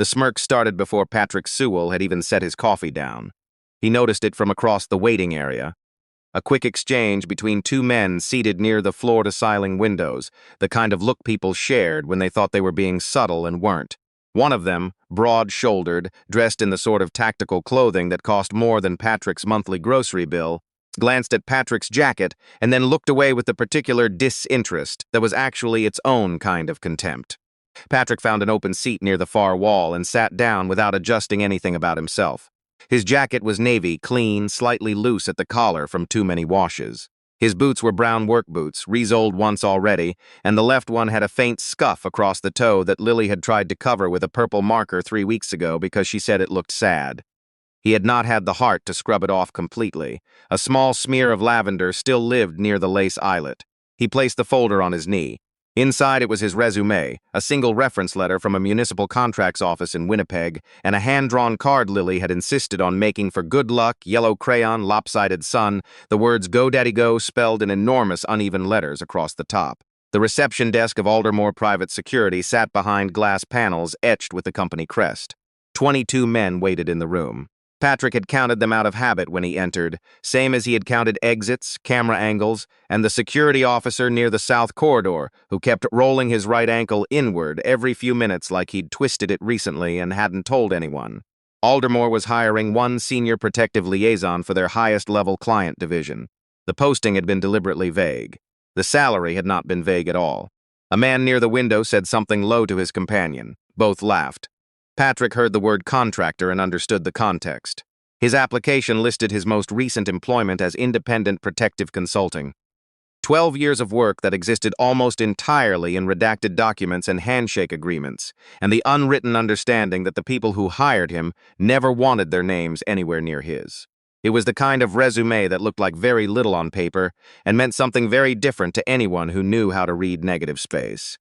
The smirk started before Patrick Sewell had even set his coffee down. He noticed it from across the waiting area. A quick exchange between two men seated near the floor-to-ceiling windows, the kind of look people shared when they thought they were being subtle and weren't. One of them, broad-shouldered, dressed in the sort of tactical clothing that cost more than Patrick's monthly grocery bill, glanced at Patrick's jacket and then looked away with the particular disinterest that was actually its own kind of contempt. Patrick found an open seat near the far wall and sat down without adjusting anything about himself. His jacket was navy, clean, slightly loose at the collar from too many washes. His boots were brown work boots, re-soled once already, and the left one had a faint scuff across the toe that Lily had tried to cover with a purple marker 3 weeks ago because she said it looked sad. He had not had the heart to scrub it off completely. A small smear of lavender still lived near the lace eyelet. He placed the folder on his knee. Inside it was his resume, a single reference letter from a municipal contracts office in Winnipeg, and a hand-drawn card Lily had insisted on making for good luck, yellow crayon, lopsided sun, the words "Go Daddy Go" spelled in enormous uneven letters across the top. The reception desk of Aldermoor Private Security sat behind glass panels etched with the company crest. 22 men waited in the room. Patrick had counted them out of habit when he entered, same as he had counted exits, camera angles, and the security officer near the south corridor, who kept rolling his right ankle inward every few minutes like he'd twisted it recently and hadn't told anyone. Aldermoor was hiring one senior protective liaison for their highest-level client division. The posting had been deliberately vague. The salary had not been vague at all. A man near the window said something low to his companion. Both laughed. Patrick heard the word contractor and understood the context. His application listed his most recent employment as independent protective consulting. 12 years of work that existed almost entirely in redacted documents and handshake agreements, and the unwritten understanding that the people who hired him never wanted their names anywhere near his. It was the kind of resume that looked like very little on paper and meant something very different to anyone who knew how to read negative space.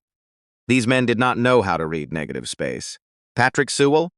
These men did not know how to read negative space. Patrick Sewell?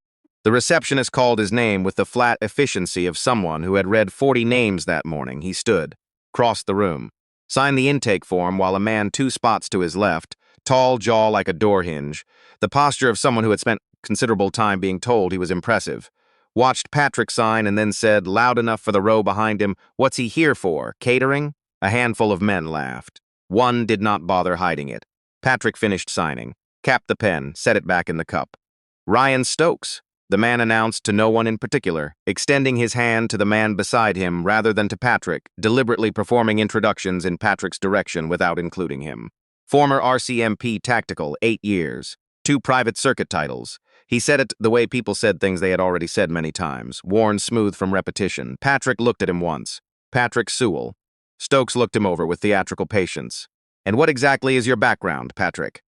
The receptionist called his name with the flat efficiency of someone who had read 40 names that morning. He stood, crossed the room, signed the intake form while a man 2 spots to his left, tall jaw like a door hinge, the posture of someone who had spent considerable time being told he was impressive, watched Patrick sign and then said, loud enough for the row behind him, "What's he here for? Catering?" A handful of men laughed. One did not bother hiding it. Patrick finished signing, capped the pen, set it back in the cup. "Ryan Stokes," the man announced to no one in particular, extending his hand to the man beside him rather than to Patrick, deliberately performing introductions in Patrick's direction without including him. Former RCMP Tactical, 8 years. 2 private circuit titles. He said it the way people said things they had already said many times, worn smooth from repetition. Patrick looked at him once. Patrick Sewell. Stokes looked him over with theatrical patience. "And what exactly is your background, Patrick?"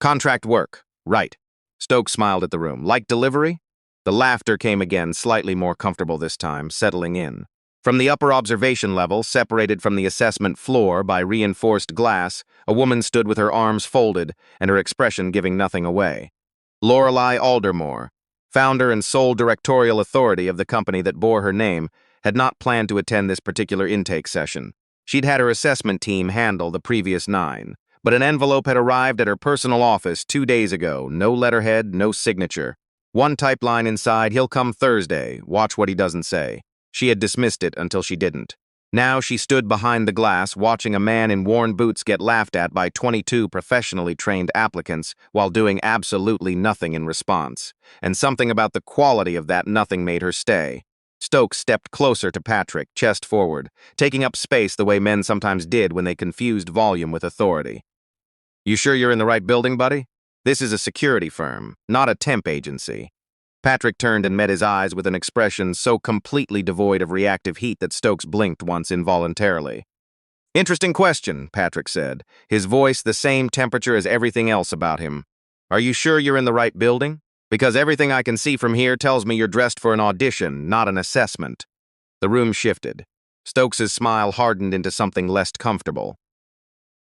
"Contract work." "Right." Stokes smiled at the room. "Like delivery?" The laughter came again, slightly more comfortable this time, settling in. From the upper observation level, separated from the assessment floor by reinforced glass, a woman stood with her arms folded and her expression giving nothing away. Lorelei Aldermoor, founder and sole directorial authority of the company that bore her name, had not planned to attend this particular intake session. She'd had her assessment team handle the previous 9. But an envelope had arrived at her personal office 2 days ago. No letterhead, no signature. One type line inside, "He'll come Thursday. Watch what he doesn't say." She had dismissed it until she didn't. Now she stood behind the glass, watching a man in worn boots get laughed at by 22 professionally trained applicants while doing absolutely nothing in response. And something about the quality of that nothing made her stay. Stokes stepped closer to Patrick, chest forward, taking up space the way men sometimes did when they confused volume with authority. "You sure you're in the right building, buddy? This is a security firm, not a temp agency." Patrick turned and met his eyes with an expression so completely devoid of reactive heat that Stokes blinked once involuntarily. "Interesting question," Patrick said, his voice the same temperature as everything else about him. "Are you sure you're in the right building? Because everything I can see from here tells me you're dressed for an audition, not an assessment." The room shifted. Stokes' smile hardened into something less comfortable.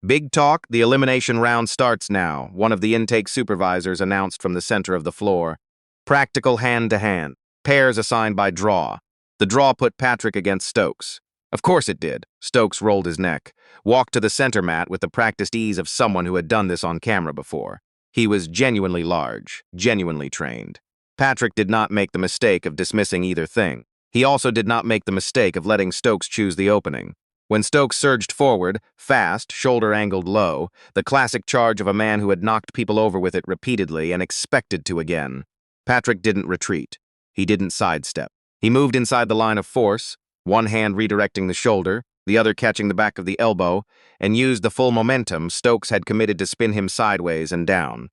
"Big talk, the elimination round starts now," one of the intake supervisors announced from the center of the floor. "Practical hand-to-hand. Pairs assigned by draw." The draw put Patrick against Stokes. Of course it did. Stokes rolled his neck, walked to the center mat with the practiced ease of someone who had done this on camera before. He was genuinely large, genuinely trained. Patrick did not make the mistake of dismissing either thing. He also did not make the mistake of letting Stokes choose the opening. When Stokes surged forward, fast, shoulder angled low, the classic charge of a man who had knocked people over with it repeatedly and expected to again, Patrick didn't retreat. He didn't sidestep. He moved inside the line of force, one hand redirecting the shoulder, the other catching the back of the elbow, and used the full momentum Stokes had committed to spin him sideways and down.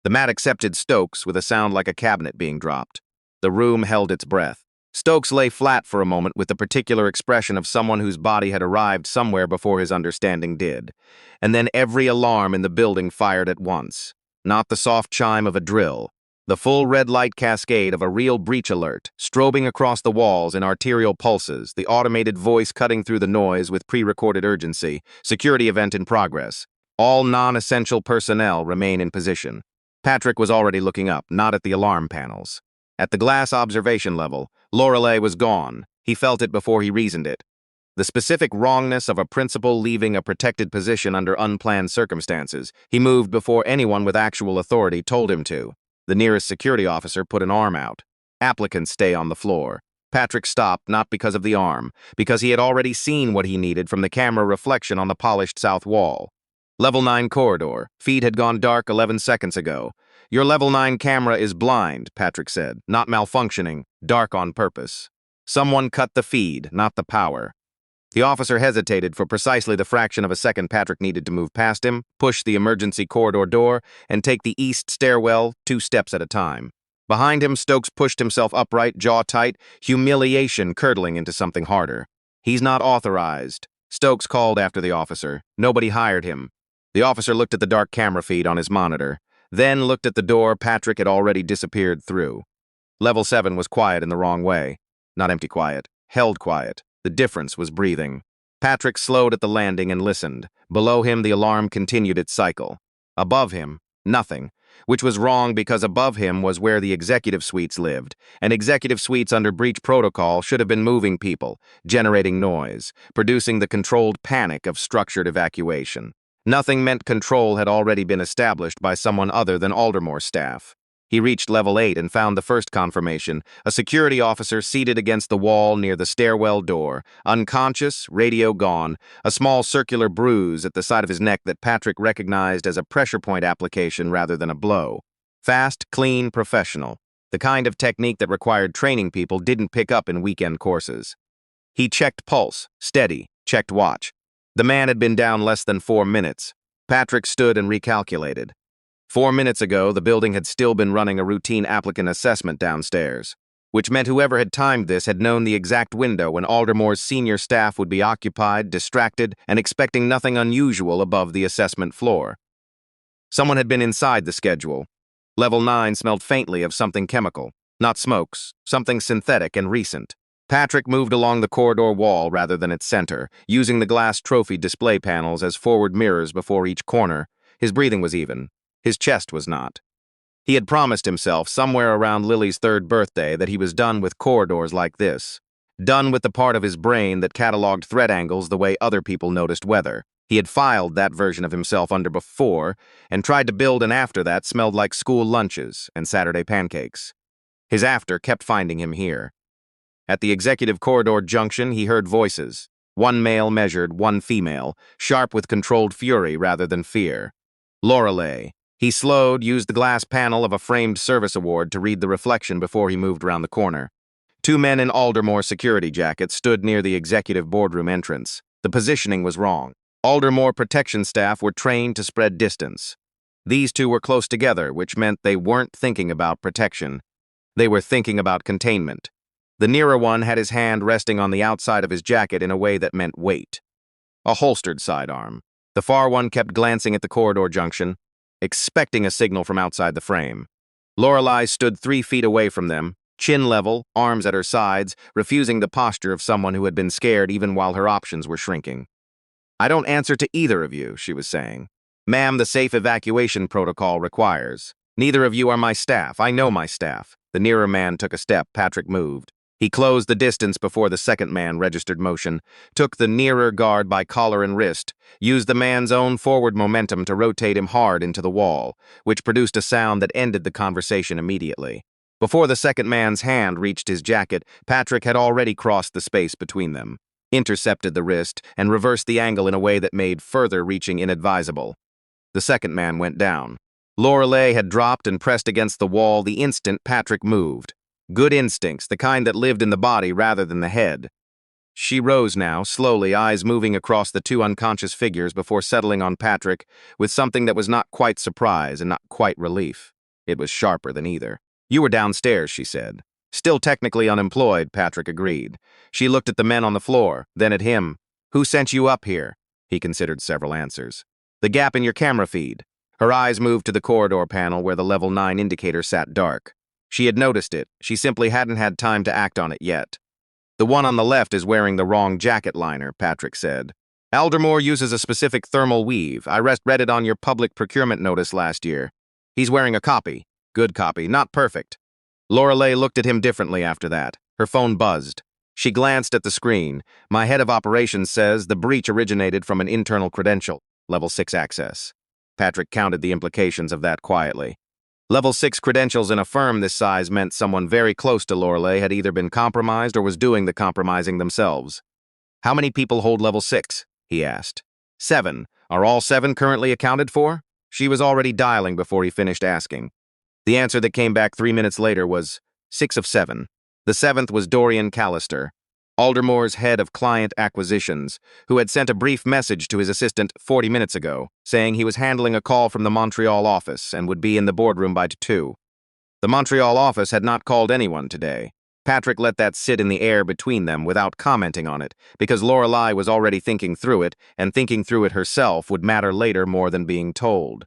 The mat accepted Stokes with a sound like a cabinet being dropped. The room held its breath. Stokes lay flat for a moment with the particular expression of someone whose body had arrived somewhere before his understanding did. And then every alarm in the building fired at once. Not the soft chime of a drill. The full red light cascade of a real breach alert, strobing across the walls in arterial pulses, the automated voice cutting through the noise with pre-recorded urgency, security event in progress. All non-essential personnel remain in position. Patrick was already looking up, not at the alarm panels. At the glass observation level, Lorelei was gone. He felt it before he reasoned it. The specific wrongness of a principal leaving a protected position under unplanned circumstances, he moved before anyone with actual authority told him to. The nearest security officer put an arm out. Applicants stay on the floor. Patrick stopped not because of the arm, because he had already seen what he needed from the camera reflection on the polished south wall. Level 9 corridor. Feed had gone dark 11 seconds ago. Your Level 9 camera is blind, Patrick said, not malfunctioning, dark on purpose. Someone cut the feed, not the power. The officer hesitated for precisely the fraction of a second Patrick needed to move past him, push the emergency corridor door, and take the east stairwell 2 steps at a time. Behind him, Stokes pushed himself upright, jaw tight, humiliation curdling into something harder. He's not authorized. Stokes called after the officer. Nobody hired him. The officer looked at the dark camera feed on his monitor, then looked at the door Patrick had already disappeared through. Level 7 was quiet in the wrong way. Not empty quiet, held quiet. The difference was breathing. Patrick slowed at the landing and listened. Below him, the alarm continued its cycle. Above him, nothing, which was wrong because above him was where the executive suites lived, and executive suites under breach protocol should have been moving people, generating noise, producing the controlled panic of structured evacuation. Nothing meant control had already been established by someone other than Aldermoor staff. He reached level 8 and found the first confirmation, a security officer seated against the wall near the stairwell door, unconscious, radio gone, a small circular bruise at the side of his neck that Patrick recognized as a pressure point application rather than a blow. Fast, clean, professional. The kind of technique that required training people didn't pick up in weekend courses. He checked pulse, steady, checked watch. The man had been down less than 4 minutes. Patrick stood and recalculated. 4 minutes ago, the building had still been running a routine applicant assessment downstairs, which meant whoever had timed this had known the exact window when Aldermoor's senior staff would be occupied, distracted, and expecting nothing unusual above the assessment floor. Someone had been inside the schedule. Level 9 smelled faintly of something chemical, not smokes, something synthetic and recent. Patrick moved along the corridor wall rather than its center, using the glass trophy display panels as forward mirrors before each corner. His breathing was even. His chest was not. He had promised himself somewhere around Lily's 3rd birthday that he was done with corridors like this. Done with the part of his brain that cataloged threat angles the way other people noticed weather. He had filed that version of himself under before and tried to build an after that smelled like school lunches and Saturday pancakes. His after kept finding him here. At the executive corridor junction, he heard voices. One male measured, one female, sharp with controlled fury rather than fear. Lorelei. He slowed, used the glass panel of a framed service award to read the reflection before he moved around the corner. 2 men in Aldermoor security jackets stood near the executive boardroom entrance. The positioning was wrong. Aldermoor protection staff were trained to spread distance. These 2 were close together, which meant they weren't thinking about protection. They were thinking about containment. The nearer one had his hand resting on the outside of his jacket in a way that meant weight. A holstered sidearm. The far one kept glancing at the corridor junction, expecting a signal from outside the frame. Lorelei stood 3 feet away from them, chin level, arms at her sides, refusing the posture of someone who had been scared even while her options were shrinking. "I don't answer to either of you," she was saying. "Ma'am, the safe evacuation protocol requires. Neither of you are my staff. I know my staff." The nearer man took a step. Patrick moved. He closed the distance before the second man registered motion, took the nearer guard by collar and wrist, used the man's own forward momentum to rotate him hard into the wall, which produced a sound that ended the conversation immediately. Before the second man's hand reached his jacket, Patrick had already crossed the space between them, intercepted the wrist, and reversed the angle in a way that made further reaching inadvisable. The second man went down. Lorelei had dropped and pressed against the wall the instant Patrick moved. Good instincts, the kind that lived in the body rather than the head. She rose now, slowly, eyes moving across the two unconscious figures before settling on Patrick with something that was not quite surprise and not quite relief. It was sharper than either. "You were downstairs," she said. "Still technically unemployed," Patrick agreed. She looked at the men on the floor, then at him. "Who sent you up here?" He considered several answers. "The gap in your camera feed." Her eyes moved to the corridor panel where the level 9 indicator sat dark. She had noticed it, she simply hadn't had time to act on it yet. "The one on the left is wearing the wrong jacket liner," Patrick said. "Aldermoor uses a specific thermal weave. I read it on your public procurement notice last year. He's wearing a copy. Good copy, not perfect." Lorelei looked at him differently after that. Her phone buzzed. She glanced at the screen. "My head of operations says the breach originated from an internal credential. Level 6 access." Patrick counted the implications of that quietly. Level 6 credentials in a firm this size meant someone very close to Lorelei had either been compromised or was doing the compromising themselves. "How many people hold level 6? He asked. 7. Are all 7 currently accounted for?" She was already dialing before he finished asking. The answer that came back 3 minutes later was 6 of 7. The 7th was Dorian Callister, Aldermoor's head of client acquisitions, who had sent a brief message to his assistant 40 minutes ago, saying he was handling a call from the Montreal office and would be in the boardroom by 2. The Montreal office had not called anyone today. Patrick let that sit in the air between them without commenting on it, because Lorelei was already thinking through it, and thinking through it herself would matter later more than being told.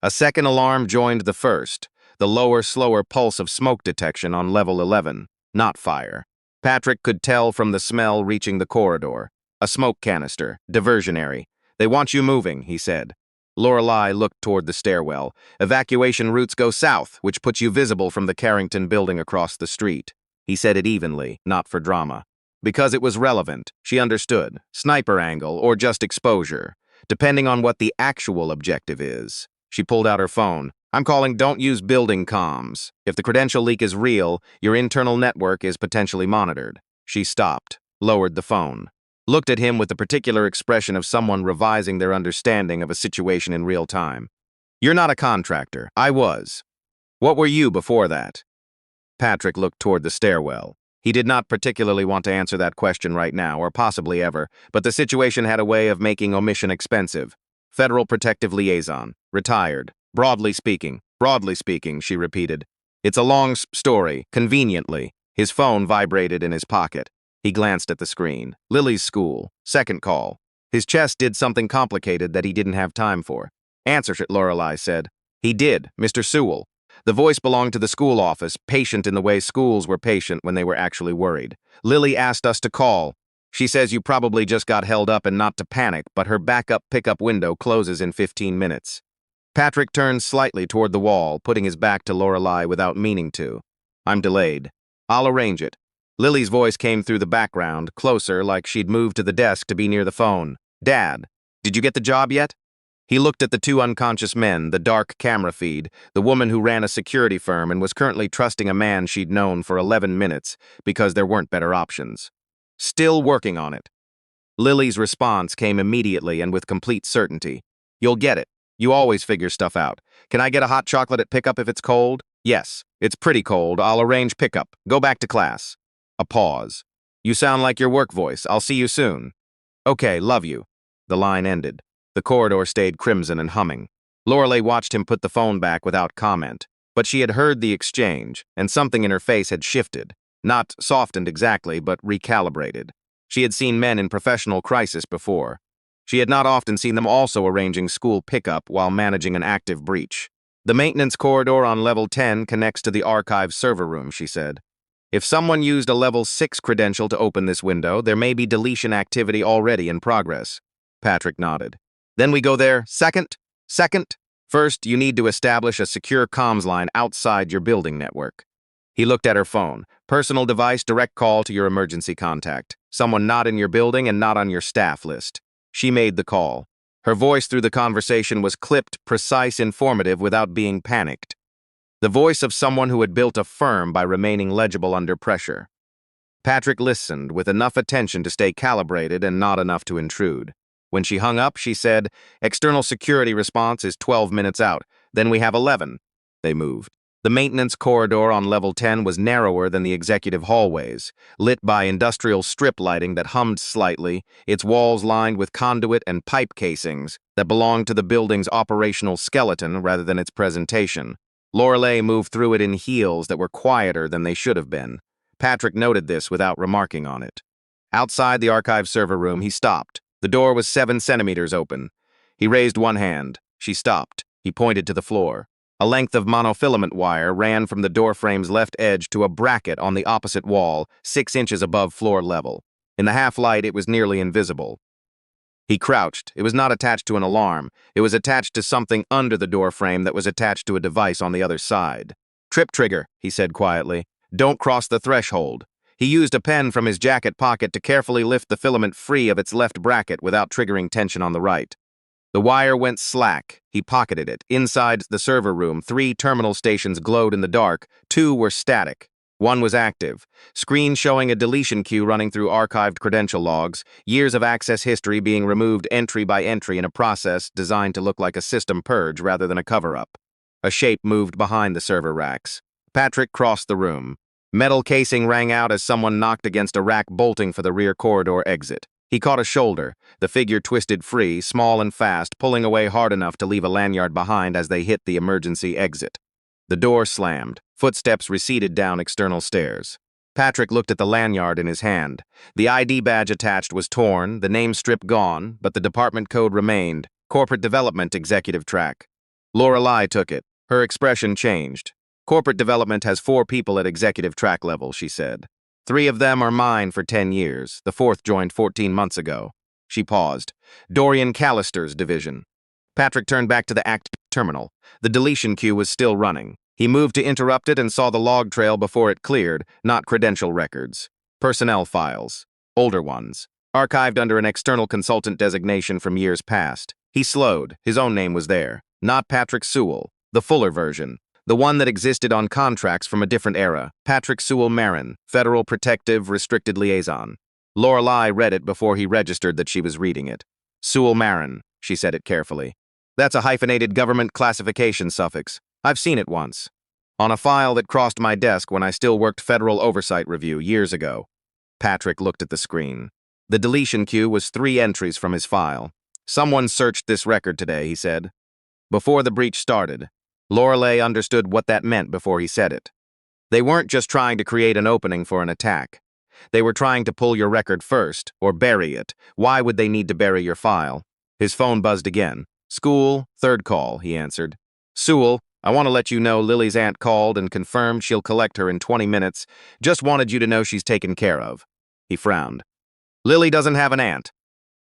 A second alarm joined the first, the lower, slower pulse of smoke detection on level 11, not fire. Patrick could tell from the smell reaching the corridor. A smoke canister, diversionary. "They want you moving," he said. Lorelei looked toward the stairwell. "Evacuation routes go south, which puts you visible from the Carrington building across the street." He said it evenly, not for drama. Because it was relevant, she understood. Sniper angle or just exposure, depending on what the actual objective is. She pulled out her phone. "I'm calling, don't use building comms. If the credential leak is real, your internal network is potentially monitored." She stopped, lowered the phone, looked at him with the particular expression of someone revising their understanding of a situation in real time. "You're not a contractor. I was. What were you before that?" Patrick looked toward the stairwell. He did not particularly want to answer that question right now, or possibly ever, but the situation had a way of making omission expensive. "Federal Protective Liaison. Retired. Broadly speaking, she repeated. "It's a long story, conveniently." His phone vibrated in his pocket. He glanced at the screen. Lily's school. Second call. His chest did something complicated that he didn't have time for. "Answer it," Lorelei said. He did, Mr. Sewell. The voice belonged to the school office, patient in the way schools were patient when they were actually worried. "Lily asked us to call. She says you probably just got held up and not to panic, but her backup pickup window closes in 15 minutes. Patrick turned slightly toward the wall, putting his back to Lorelei without meaning to. "I'm delayed. I'll arrange it." Lily's voice came through the background, closer, like she'd moved to the desk to be near the phone. "Dad, did you get the job yet?" He looked at the two unconscious men, the dark camera feed, the woman who ran a security firm and was currently trusting a man she'd known for 11 minutes because there weren't better options. "Still working on it." Lily's response came immediately and with complete certainty. "You'll get it. You always figure stuff out. Can I get a hot chocolate at pickup if it's cold?" "Yes, it's pretty cold. I'll arrange pickup. Go back to class." A pause. "You sound like your work voice. I'll see you soon." "Okay, love you." The line ended. The corridor stayed crimson and humming. Lorelei watched him put the phone back without comment. But she had heard the exchange, and something in her face had shifted. Not softened exactly, but recalibrated. She had seen men in professional crisis before. She had not often seen them also arranging school pickup while managing an active breach. "The maintenance corridor on level 10 connects to the archive server room," she said. "If someone used a level 6 credential to open this window, there may be deletion activity already in progress." Patrick nodded. "Then we go there. Second. First, you need to establish a secure comms line outside your building network." He looked at her phone. "Personal device, direct call to your emergency contact. Someone not in your building and not on your staff list." She made the call. Her voice through the conversation was clipped, precise, informative without being panicked. the voice of someone who had built a firm by remaining legible under pressure. Patrick listened with enough attention to stay calibrated and not enough to intrude. When she hung up, she said, "External security response is 12 minutes out. Then we have 11. They moved. The maintenance corridor on level 10 was narrower than the executive hallways, lit by industrial strip lighting that hummed slightly, its walls lined with conduit and pipe casings that belonged to the building's operational skeleton rather than its presentation. Lorelei moved through it in heels that were quieter than they should have been. Patrick noted this without remarking on it. Outside the archive server room, he stopped. The door was 7 centimeters open. He raised one hand. She stopped. He pointed to the floor. A length of monofilament wire ran from the doorframe's left edge to a bracket on the opposite wall, 6 inches above floor level. In the half-light, it was nearly invisible. He crouched. It was not attached to an alarm. It was attached to something under the doorframe that was attached to a device on the other side. "Trip trigger," he said quietly. "Don't cross the threshold." He used a pen from his jacket pocket to carefully lift the filament free of its left bracket without triggering tension on the right. The wire went slack. He pocketed it. Inside the server room, 3 terminal stations glowed in the dark. 2 were static. 1 was active. Screen showing a deletion queue running through archived credential logs, years of access history being removed entry by entry in a process designed to look like a system purge rather than a cover-up. A shape moved behind the server racks. Patrick crossed the room. Metal casing rang out as someone knocked against a rack bolting for the rear corridor exit. He caught a shoulder. The figure twisted free, small and fast, pulling away hard enough to leave a lanyard behind as they hit the emergency exit. The door slammed. Footsteps receded down external stairs. Patrick looked at the lanyard in his hand. The ID badge attached was torn, the name strip gone, but the department code remained. Corporate Development Executive Track. Lorelei took it. Her expression changed. "Corporate Development has 4 people at executive track level," she said. 3 of them are mine for 10 years. The 4th joined 14 months ago. She paused. "Dorian Callister's division." Patrick turned back to the active terminal. The deletion queue was still running. He moved to interrupt it and saw the log trail before it cleared, not credential records. Personnel files. Older ones. Archived under an external consultant designation from years past. He slowed. His own name was there. Not Patrick Sewell. The fuller version. The one that existed on contracts from a different era. Patrick Sewell Marin, Federal Protective Restricted Liaison. Lorelei read it before he registered that she was reading it. "Sewell Marin," she said it carefully. "That's a hyphenated government classification suffix. I've seen it once. On a file that crossed my desk when I still worked Federal Oversight Review years ago." Patrick looked at the screen. The deletion queue was 3 entries from his file. "Someone searched this record today," he said. Before the breach started, Lorelei understood what that meant before he said it. They weren't just trying to create an opening for an attack. They were trying to pull your record first, or bury it. Why would they need to bury your file? His phone buzzed again. "School, 3rd call," he answered. "Sewell, I want to let you know Lily's aunt called and confirmed she'll collect her in 20 minutes. Just wanted you to know she's taken care of." He frowned. "Lily doesn't have an aunt."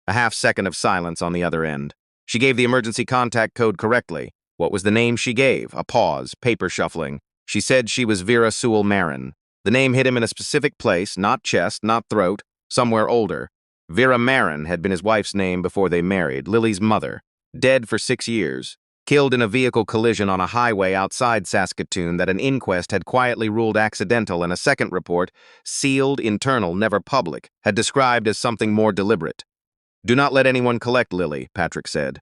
A half-second of silence on the other end. She gave the emergency contact code correctly. What was the name she gave? A pause, paper shuffling. She said she was Vera Sewell Marin. The name hit him in a specific place, not chest, not throat, somewhere older. Vera Marin had been his wife's name before they married, Lily's mother. Dead for 6 years. Killed in a vehicle collision on a highway outside Saskatoon that an inquest had quietly ruled accidental, and a second report, sealed, internal, never public, had described as something more deliberate. "Do not let anyone collect Lily," Patrick said.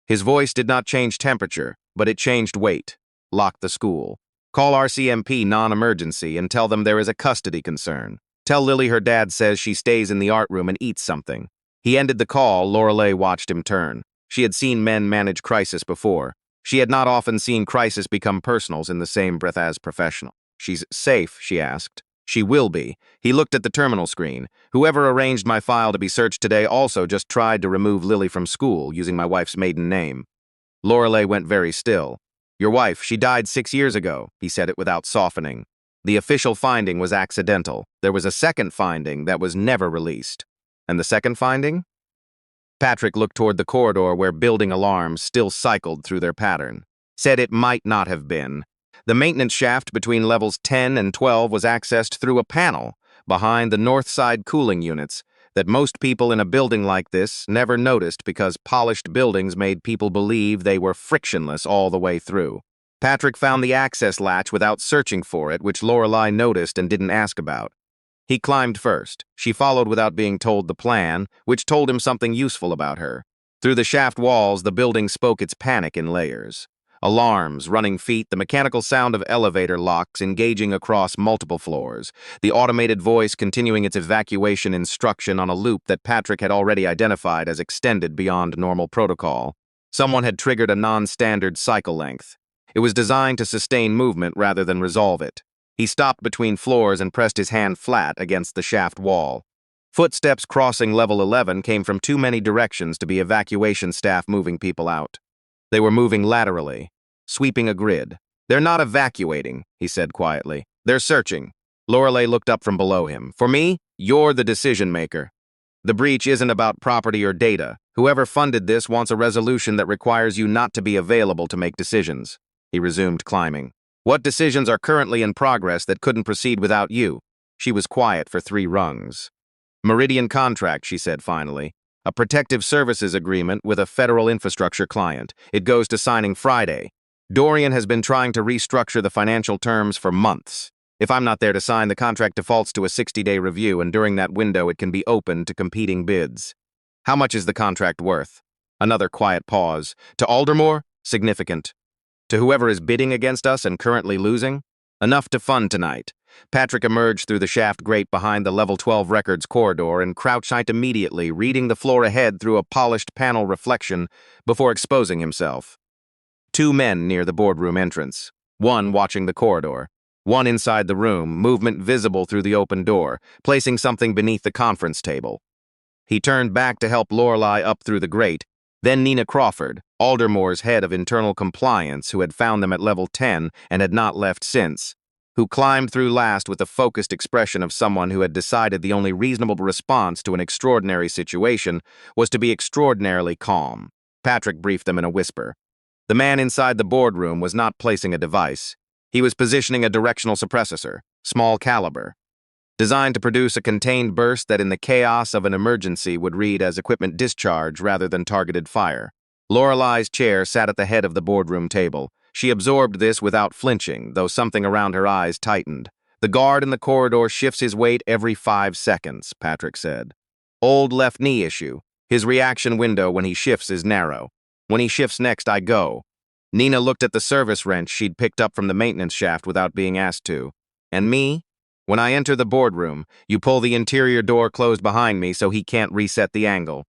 His voice did not change temperature, but it changed weight. "Lock the school. Call RCMP non-emergency and tell them there is a custody concern. Tell Lily her dad says she stays in the art room and eats something." He ended the call. Lorelei watched him turn. She had seen men manage crisis before. She had not often seen crisis become personals in the same breath as professional. "She's safe?" she asked. "She will be." He looked at the terminal screen. "Whoever arranged my file to be searched today also just tried to remove Lily from school using my wife's maiden name." Lorelei went very still. "Your wife, she died 6 years ago." He said it without softening. The official finding was accidental. There was a second finding that was never released. And the second finding? Patrick looked toward the corridor where building alarms still cycled through their pattern. Said it might not have been. The maintenance shaft between levels 10 and 12 was accessed through a panel behind the north side cooling units that most people in a building like this never noticed because polished buildings made people believe they were frictionless all the way through. Patrick found the access latch without searching for it, which Lorelei noticed and didn't ask about. He climbed first. She followed without being told the plan, which told him something useful about her. Through the shaft walls, the building spoke its panic in layers. Alarms, running feet, the mechanical sound of elevator locks engaging across multiple floors, the automated voice continuing its evacuation instruction on a loop that Patrick had already identified as extended beyond normal protocol. Someone had triggered a non-standard cycle length. It was designed to sustain movement rather than resolve it. He stopped between floors and pressed his hand flat against the shaft wall. Footsteps crossing level 11 came from too many directions to be evacuation staff moving people out. They were moving laterally, sweeping a grid. "They're not evacuating," he said quietly. "They're searching." Lorelei looked up from below him. "For me, you're the decision maker. The breach isn't about property or data. Whoever funded this wants a resolution that requires you not to be available to make decisions." He resumed climbing. "What decisions are currently in progress that couldn't proceed without you?" She was quiet for 3 rungs. "Meridian contract," she said finally. "A protective services agreement with a federal infrastructure client. It goes to signing Friday. Dorian has been trying to restructure the financial terms for months. If I'm not there to sign, the contract defaults to a 60-day review, and during that window it can be open to competing bids." "How much is the contract worth?" Another quiet pause. "To Aldermoor? Significant. To whoever is bidding against us and currently losing? Enough to fund tonight." Patrick emerged through the shaft grate behind the level 12 records corridor and crouched immediately, reading the floor ahead through a polished panel reflection before exposing himself. 2 men near the boardroom entrance, one watching the corridor, one inside the room, movement visible through the open door, placing something beneath the conference table. He turned back to help Lorelei up through the grate, then Nina Crawford, Aldermoor's head of internal compliance, who had found them at level 10 and had not left since, who climbed through last with the focused expression of someone who had decided the only reasonable response to an extraordinary situation was to be extraordinarily calm. Patrick briefed them in a whisper. The man inside the boardroom was not placing a device. He was positioning a directional suppressor, small caliber, designed to produce a contained burst that in the chaos of an emergency would read as equipment discharge rather than targeted fire. Lorelei's chair sat at the head of the boardroom table. She absorbed this without flinching, though something around her eyes tightened. "The guard in the corridor shifts his weight every 5 seconds, Patrick said. "Old left knee issue. His reaction window when he shifts is narrow. When he shifts next, I go." Nina looked at the service wrench she'd picked up from the maintenance shaft without being asked to. "And me? When I enter the boardroom, you pull the interior door closed behind me so he can't reset the angle."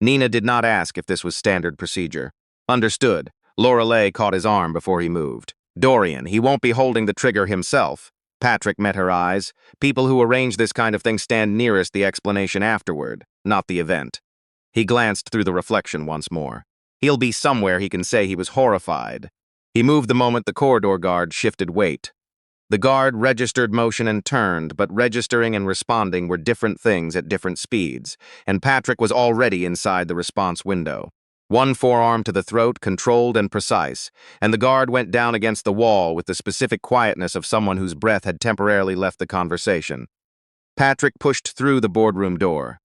Nina did not ask if this was standard procedure. "Understood." Lorelei caught his arm before he moved. "Dorian, he won't be holding the trigger himself." Patrick met her eyes. People who arrange this kind of thing stand nearest the explanation afterward, not the event. He glanced through the reflection once more. He'll be somewhere he can say he was horrified. He moved the moment the corridor guard shifted weight. The guard registered motion and turned, but registering and responding were different things at different speeds, and Patrick was already inside the response window. One forearm to the throat, controlled and precise, and the guard went down against the wall with the specific quietness of someone whose breath had temporarily left the conversation. Patrick pushed through the boardroom door.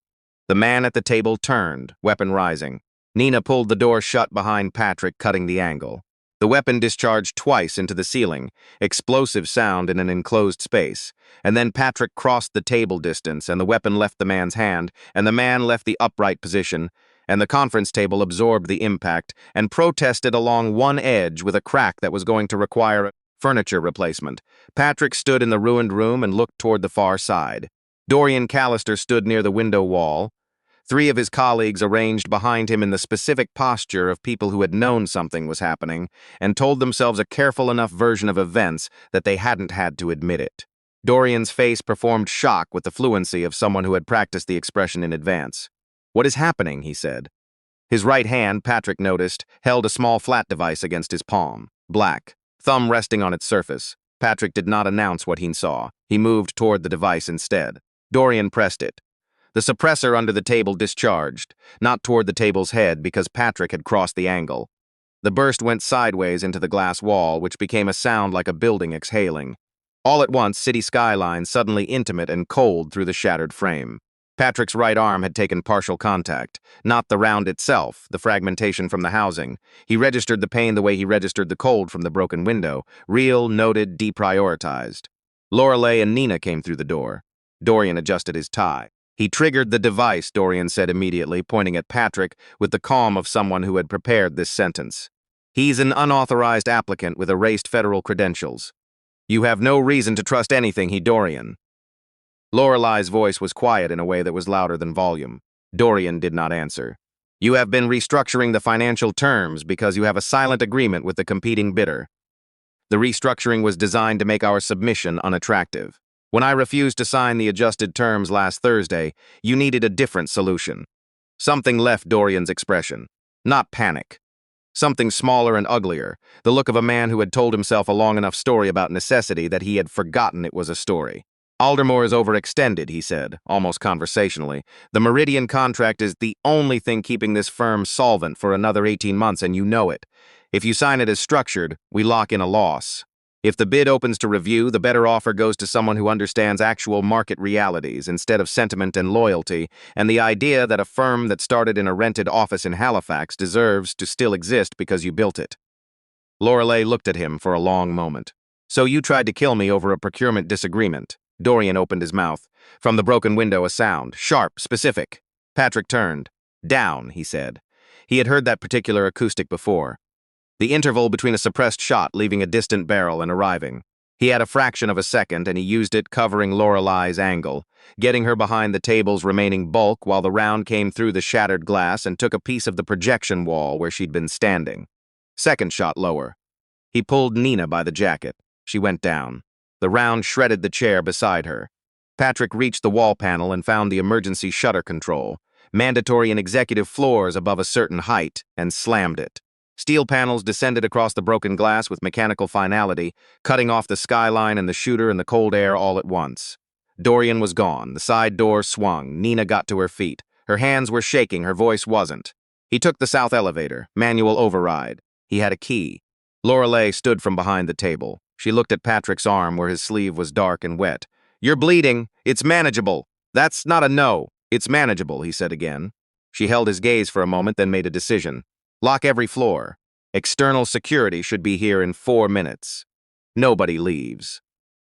The man at the table turned, weapon rising. Nina pulled the door shut behind Patrick, cutting the angle. The weapon discharged twice into the ceiling, explosive sound in an enclosed space, and then Patrick crossed the table distance, and the weapon left the man's hand, and the man left the upright position, and the conference table absorbed the impact and protested along one edge with a crack that was going to require a furniture replacement. Patrick stood in the ruined room and looked toward the far side. Dorian Callister stood near the window wall. 3 of his colleagues arranged behind him in the specific posture of people who had known something was happening and told themselves a careful enough version of events that they hadn't had to admit it. Dorian's face performed shock with the fluency of someone who had practiced the expression in advance. "What is happening?" he said. His right hand, Patrick noticed, held a small flat device against his palm, black, thumb resting on its surface. Patrick did not announce what he saw. He moved toward the device instead. Dorian pressed it. The suppressor under the table discharged, not toward the table's head because Patrick had crossed the angle. The burst went sideways into the glass wall, which became a sound like a building exhaling. All at once, city skyline suddenly intimate and cold through the shattered frame. Patrick's right arm had taken partial contact, not the round itself, the fragmentation from the housing. He registered the pain the way he registered the cold from the broken window, real, noted, deprioritized. Lorelei and Nina came through the door. Dorian adjusted his tie. He triggered the device, Dorian said immediately, pointing at Patrick with the calm of someone who had prepared this sentence. He's an unauthorized applicant with erased federal credentials. You have no reason to trust anything Dorian. Lorelei's voice was quiet in a way that was louder than volume. Dorian did not answer. You have been restructuring the financial terms because you have a silent agreement with the competing bidder. The restructuring was designed to make our submission unattractive. When I refused to sign the adjusted terms last Thursday, you needed a different solution. Something left Dorian's expression. Not panic. Something smaller and uglier, the look of a man who had told himself a long enough story about necessity that he had forgotten it was a story. Aldermoor is overextended, he said, almost conversationally. The Meridian contract is the only thing keeping this firm solvent for another 18 months, and you know it. If you sign it as structured, we lock in a loss. If the bid opens to review, the better offer goes to someone who understands actual market realities instead of sentiment and loyalty, and the idea that a firm that started in a rented office in Halifax deserves to still exist because you built it. Lorelei looked at him for a long moment. So you tried to kill me over a procurement disagreement. Dorian opened his mouth. From the broken window, a sound, sharp, specific. Patrick turned. Down, he said. He had heard that particular acoustic before. The interval between a suppressed shot leaving a distant barrel and arriving. He had a fraction of a second, and he used it covering Lorelei's angle, getting her behind the table's remaining bulk while the round came through the shattered glass and took a piece of the projection wall where she'd been standing. Second shot lower. He pulled Nina by the jacket. She went down. The round shredded the chair beside her. Patrick reached the wall panel and found the emergency shutter control, mandatory in executive floors above a certain height, and slammed it. Steel panels descended across the broken glass with mechanical finality, cutting off the skyline and the shooter and the cold air all at once. Dorian was gone. The side door swung. Nina got to her feet. Her hands were shaking. Her voice wasn't. He took the south elevator, manual override. He had a key. Lorelei stood from behind the table. She looked at Patrick's arm where his sleeve was dark and wet. You're bleeding. It's manageable. That's not a no. It's manageable, he said again. She held his gaze for a moment, then made a decision. Lock every floor. External security should be here in 4 minutes. Nobody leaves.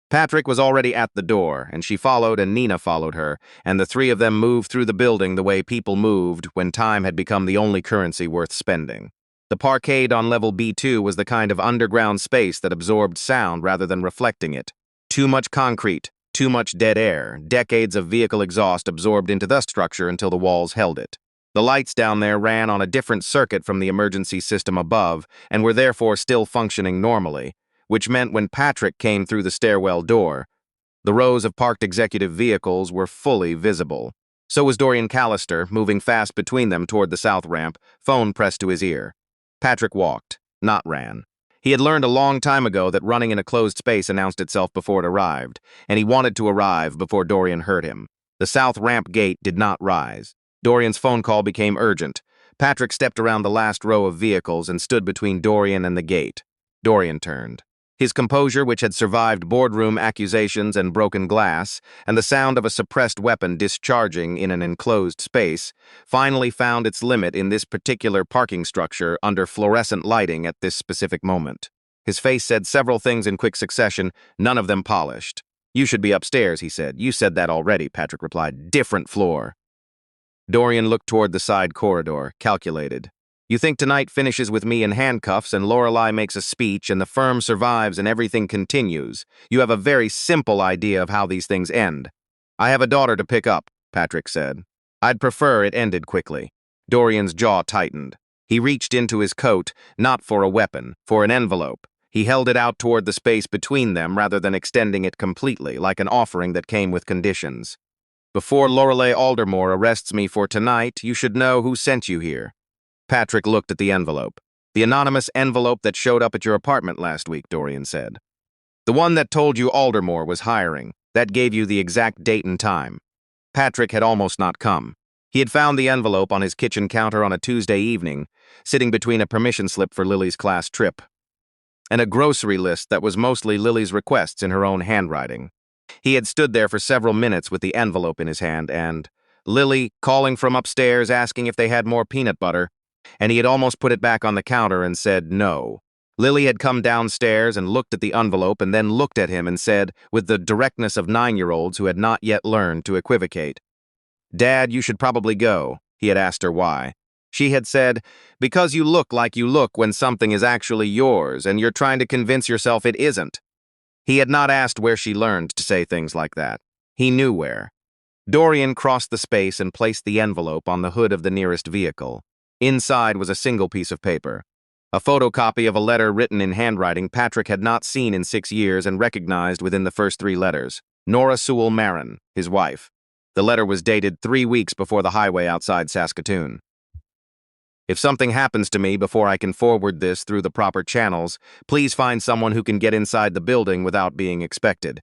Patrick was already at the door, and she followed and Nina followed her, and the three of them moved through the building the way people moved when time had become the only currency worth spending. The parkade on level B2 was the kind of underground space that absorbed sound rather than reflecting it. Too much concrete, too much dead air, decades of vehicle exhaust absorbed into the structure until the walls held it. The lights down there ran on a different circuit from the emergency system above and were therefore still functioning normally, which meant when Patrick came through the stairwell door, the rows of parked executive vehicles were fully visible. So was Dorian Callister, moving fast between them toward the south ramp, phone pressed to his ear. Patrick walked, not ran. He had learned a long time ago that running in a closed space announced itself before it arrived, and he wanted to arrive before Dorian heard him. The south ramp gate did not rise. Dorian's phone call became urgent. Patrick stepped around the last row of vehicles and stood between Dorian and the gate. Dorian turned. His composure, which had survived boardroom accusations and broken glass, and the sound of a suppressed weapon discharging in an enclosed space, finally found its limit in this particular parking structure under fluorescent lighting at this specific moment. His face said several things in quick succession, none of them polished. You should be upstairs, he said. You said that already, Patrick replied. Different floor. Dorian looked toward the side corridor, calculated. You think tonight finishes with me in handcuffs and Lorelei makes a speech and the firm survives and everything continues. You have a very simple idea of how these things end. I have a daughter to pick up, Patrick said. I'd prefer it ended quickly. Dorian's jaw tightened. He reached into his coat, not for a weapon, for an envelope. He held it out toward the space between them rather than extending it completely, like an offering that came with conditions. Before Lorelei Aldermoor arrests me for tonight, you should know who sent you here. Patrick looked at the envelope. The anonymous envelope that showed up at your apartment last week, Dorian said. The one that told you Aldermoor was hiring. That gave you the exact date and time. Patrick had almost not come. He had found the envelope on his kitchen counter on a Tuesday evening, sitting between a permission slip for Lily's class trip and a grocery list that was mostly Lily's requests in her own handwriting. He had stood there for several minutes with the envelope in his hand and, Lily calling from upstairs asking if they had more peanut butter, and he had almost put it back on the counter and said no. Lily had come downstairs and looked at the envelope and then looked at him and said, with the directness of 9-year-olds who had not yet learned to equivocate, "Dad, you should probably go." He had asked her why. She had said, "Because you look like you look when something is actually yours and you're trying to convince yourself it isn't." He had not asked where she learned to say things like that. He knew where. Dorian crossed the space and placed the envelope on the hood of the nearest vehicle. Inside was a single piece of paper. A photocopy of a letter written in handwriting Patrick had not seen in 6 years and recognized within the first 3 letters. Nora Sewell Marin, his wife. The letter was dated 3 weeks before the highway outside Saskatoon. "If something happens to me before I can forward this through the proper channels, please find someone who can get inside the building without being expected.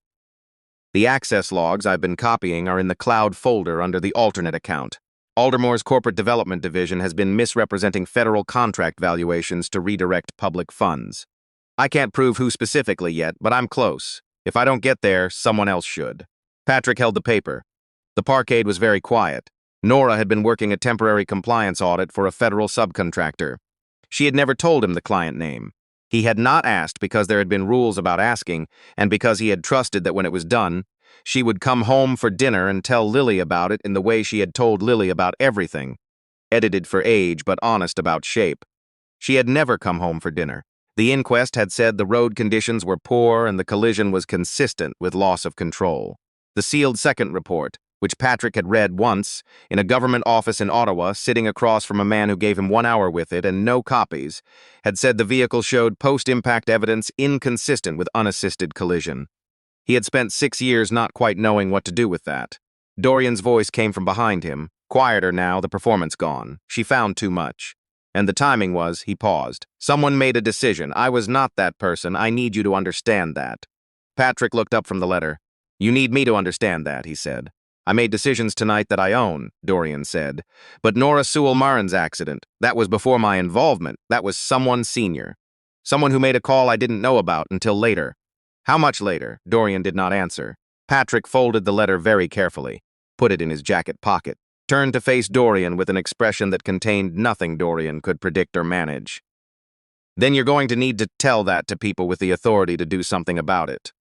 The access logs I've been copying are in the cloud folder under the alternate account. Aldermoor's corporate development division has been misrepresenting federal contract valuations to redirect public funds. I can't prove who specifically yet, but I'm close. If I don't get there, someone else should." Patrick held the paper. The parkade was very quiet. Nora had been working a temporary compliance audit for a federal subcontractor. She had never told him the client name. He had not asked because there had been rules about asking, and because he had trusted that when it was done, she would come home for dinner and tell Lily about it in the way she had told Lily about everything, edited for age but honest about shape. She had never come home for dinner. The inquest had said the road conditions were poor and the collision was consistent with loss of control. The sealed second report, which Patrick had read once, in a government office in Ottawa, sitting across from a man who gave him 1 hour with it and no copies, had said the vehicle showed post-impact evidence inconsistent with unassisted collision. He had spent 6 years not quite knowing what to do with that. Dorian's voice came from behind him, quieter now, the performance gone. She found too much. And the timing was, he paused. "Someone made a decision. I was not that person. I need you to understand that." Patrick looked up from the letter. "You need me to understand that," he said. "I made decisions tonight that I own," Dorian said. "But Nora Sewell Marin's accident, that was before my involvement. That was someone senior. Someone who made a call I didn't know about until later." "How much later?" Dorian did not answer. Patrick folded the letter very carefully, put it in his jacket pocket, turned to face Dorian with an expression that contained nothing Dorian could predict or manage. "Then you're going to need to tell that to people with the authority to do something about it,"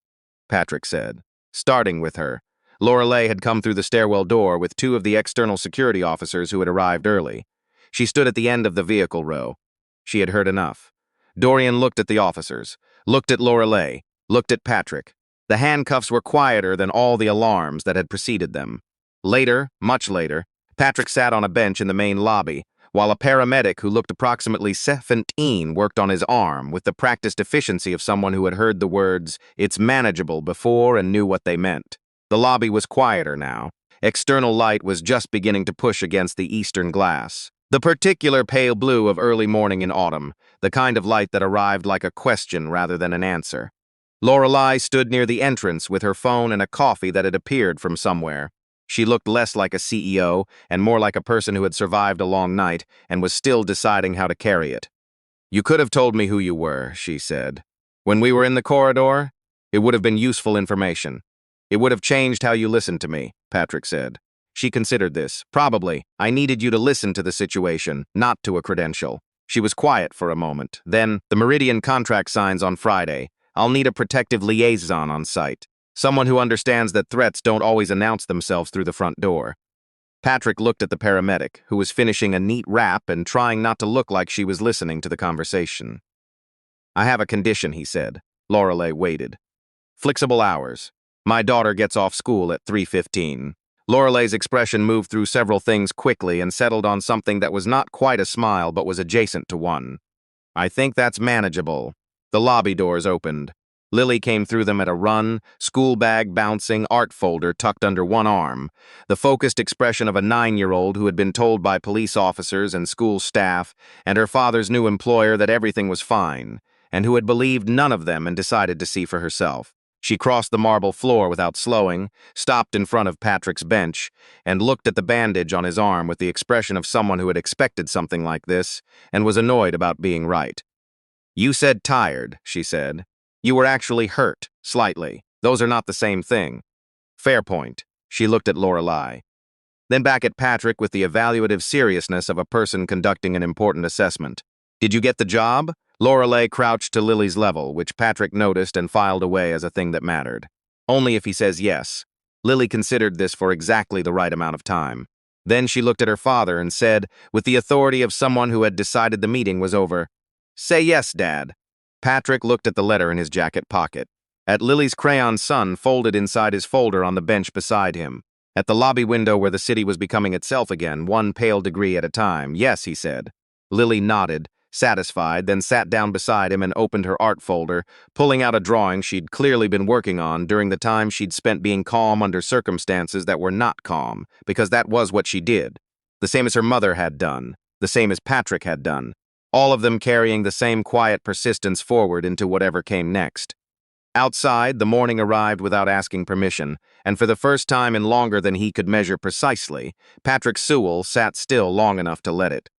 Patrick said. Starting with her. Lorelei had come through the stairwell door with 2 of the external security officers who had arrived early. She stood at the end of the vehicle row. She had heard enough. Dorian looked at the officers, looked at Lorelei, looked at Patrick. The handcuffs were quieter than all the alarms that had preceded them. Later, much later, Patrick sat on a bench in the main lobby, while a paramedic who looked approximately 17 worked on his arm with the practiced efficiency of someone who had heard the words, "It's manageable," before and knew what they meant. The lobby was quieter now. External light was just beginning to push against the eastern glass. The particular pale blue of early morning in autumn, the kind of light that arrived like a question rather than an answer. Lorelei stood near the entrance with her phone and a coffee that had appeared from somewhere. She looked less like a CEO and more like a person who had survived a long night and was still deciding how to carry it. "You could have told me who you were," she said. "When we were in the corridor, it would have been useful information. It would have changed how you listened to me," Patrick said. She considered this. "Probably. I needed you to listen to the situation, not to a credential." She was quiet for a moment. Then, "The Meridian contract signs on Friday. I'll need a protective liaison on site. Someone who understands that threats don't always announce themselves through the front door." Patrick looked at the paramedic, who was finishing a neat wrap and trying not to look like she was listening to the conversation. "I have a condition," he said. Lorelei waited. "Flexible hours. My daughter gets off school at 3:15. Lorelei's expression moved through several things quickly and settled on something that was not quite a smile but was adjacent to one. "I think that's manageable." The lobby doors opened. Lily came through them at a run, school bag bouncing, art folder tucked under one arm, the focused expression of a 9-year-old who had been told by police officers and school staff and her father's new employer that everything was fine, and who had believed none of them and decided to see for herself. She crossed the marble floor without slowing, stopped in front of Patrick's bench, and looked at the bandage on his arm with the expression of someone who had expected something like this and was annoyed about being right. "You said tired," she said. "You were actually hurt, slightly. Those are not the same thing." "Fair point." She looked at Lorelei. then back at Patrick with the evaluative seriousness of a person conducting an important assessment. Did you get the job? Lorelei crouched to Lily's level, which Patrick noticed and filed away as a thing that mattered. Only if he says yes. Lily considered this for exactly the right amount of time. Then she looked at her father and said, with the authority of someone who had decided the meeting was over, "Say yes, Dad." Patrick looked at the letter in his jacket pocket, at Lily's crayon sun folded inside his folder on the bench beside him, at the lobby window where the city was becoming itself again, one pale degree at a time. "Yes," he said. Lily nodded, satisfied, then sat down beside him and opened her art folder, pulling out a drawing she'd clearly been working on during the time she'd spent being calm under circumstances that were not calm, because that was what she did. The same as her mother had done, the same as Patrick had done, all of them carrying the same quiet persistence forward into whatever came next. Outside, the morning arrived without asking permission, and for the first time in longer than he could measure precisely, Patrick Sewell sat still long enough to let it.